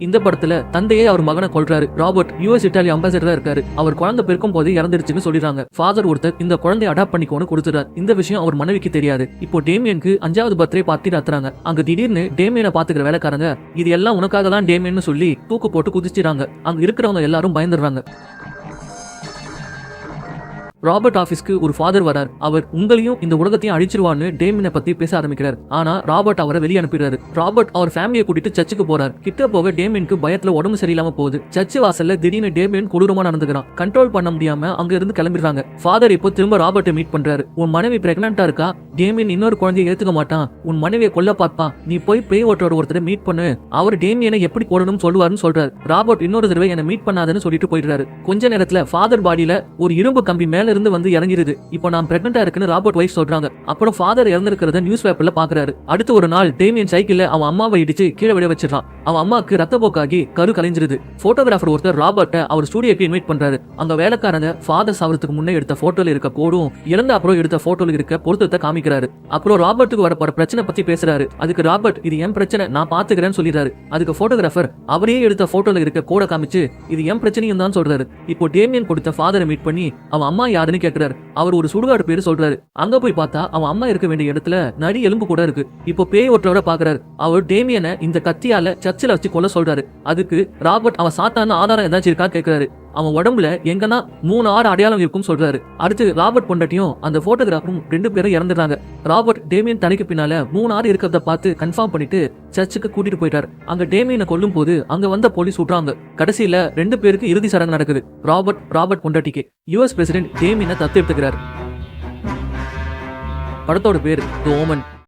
இந்த படத்துல தந்தையே அவர் மகனை கொல்றாரு. ராபர்ட் யுஎஸ் இட்டாலி அம்பாசிடரா இருக்காரு. அவர் குழந்தை பிறக்கும் போது இறந்துருச்சுன்னு சொல்லிடுறாங்க. ஃபாதர் ஒருத்தர் இந்த குழந்தைய அடாப்ட் பண்ணிக்கோன்னு கொடுத்துறாரு. இந்த விஷயம் அவர் மனைவிக்கு தெரியாது. இப்போ டேமியனுக்கு 5வது பர்த்டே பார்ட்டி நடத்துறாங்க. அங்க திடீர்னு டேமியனை பாத்துக்கிற வேலைக்காரங்க இது எல்லாம் உனக்காக தான் டேமியன் சொல்லி தூக்கு போட்டு குதிச்சிடாங்க. அங்க இருக்கிறவங்க எல்லாரும் பயந்துடுறாங்க. ராபர்ட் ஆபீஸ்க்கு ஒரு ஃபாதர் வரார். அவர் உங்களையும் இந்த உலகத்தையும் அழிச்சிருவான்னு டேமியனை பத்தி பேச ஆரம்பிக்கிறார். ஆனா ராபர்ட் அவரை வெளியே அனுப்பிடுறாரு. ராபர்ட் அவர் ஃபேமிலியை கூட்டிட்டு சர்ச்சுக்கு போறார். கிட்ட போக டேமியனுக்கு பயத்துல உடம்பு சரியில்லாம போகுது. சர்ச்சு வாசல்ல திடீர்னு டேமியன் கொடூரமா நடந்துக்கிறான். கண்ட்ரோல் பண்ண முடியாம அங்க இருந்து கிளம்பிடுறாங்க. ஃபாதர் இப்போ திரும்ப ராபர்ட்டை மீட் பண்றாரு. உன் மனைவி பிரெக்னண்டா இருக்கா, டேமியன் இன்னொரு குழந்தையை ஏத்துக்க மாட்டான், உன் மனைவியை கொல்ல பார்ப்பான், நீ போய் பேய் ஓட்டுற ஒருத்தரை மீட் பண்ணு, அவர் டேமியனை எப்படி போடணும்னு சொல்லுவாருன்னு சொல்றாரு. ராபர்ட் இன்னொரு தடவை என்ன மீட் பண்ணாதுன்னு சொல்லிட்டு போயிடுறாரு. கொஞ்ச நேரத்துல ஃபாதர் பாடியில ஒரு இரும்பு கம்பி மேல இருந்து வந்து இறங்கிருது. இப்போ நான் பிரெக்னண்டா இருக்குன்னு ராபர்ட் வைஃப் சொல்றாங்க. அப்புறம் ஃபாதர் இறந்திருக்கிறத நியூஸ் பேப்பர்ல பாக்குறாரு. அடுத்த ஒரு நாள் டேமியன் சைக்கிள்ல அவன் அம்மாவை இடிச்சு கீழே விட வச்சிடறான். அவன் அம்மாக்கு ரத்தப்போக்காகி கரு கலைஞ்சிருது. போட்டோகிராஃபர் ஒருத்தர் ராபர்ட்டை அவர் ஸ்டுடியோக்கு இன்வைட் பண்றாரு. அங்க வேலைக்காரங்க ஃபாதர் சாவறதுக்கு முன்னே எடுத்த போட்டோல இருக்க கோடும் இறந்த அப்புறம் எடுத்த போட்டோல இருக்க பொருத்தத்தை காமிக்கிறாரு. அப்புறம் ராபர்ட்டுக்கு வரப்போற பிரச்சனை பத்தி பேசுறாரு. அதுக்கு ராபர்ட் இது என் பிரச்சனை, நான் பாத்துக்கிறேன்னு சொல்லிடுறாரு. அதுக்கு போட்டோகிராஃபர் அவரே எடுத்த போட்டோல இருக்க கோட காமிச்சு இது என் பிரச்சனையும் தான் சொல்றாரு. இப்போ டேமியன் கொடுத்த ஃபாதரை மீட் பண்ணி அவன் அம்மா யாருன்னு கேட்கிறாரு. அவர் ஒரு சுடுகாடு பேரு சொல்றாரு. அங்க போய் பார்த்தா அவன் அம்மா இருக்க வேண்டிய இடத்துல நரி எலும்பு கூட இருக்கு. இப்போ பேய் ஒற்றவரை பாக்குறாரு. அவர் டேமியனை இந்த கத்தியால சர்ச்சில் வச்சு கொல்ல சொல்றாரு. அதுக்கு ராபர்ட் அவன் சாத்தான ஆதாரம் ஏதாச்சும் இருக்கா கேட்கிறாரு. அவன் உடம்புல எங்கன்னா 3-6 அடையாளம் இருக்கும் சொல்றாரு. அடுத்து ராபர்ட் பொண்டாட்டியும் அந்த போட்டோகிராஃபரும் 2 பேரும் இறந்துட்டாங்க. ராபர்ட் டேமியன் தலைக்கு பின்னால 3 இருக்கிறத பார்த்து கன்ஃபார்ம் பண்ணிட்டு சர்ச்சுக்கு கூட்டிட்டு போயிட்டார். அங்க டேமியனை கொல்லும் போது அங்க வந்த போலீஸ் விட்டுறாங்க. கடைசியில 2 பேருக்கு இறுதி சடங்கு நடக்குது. ராபர்ட் பொண்டாட்டிக்கு யுஎஸ் பிரசிடென்ட் டேமியனை தத்து எடுத்துக்கிறார். படத்தோட பேர் தி ஓமன்.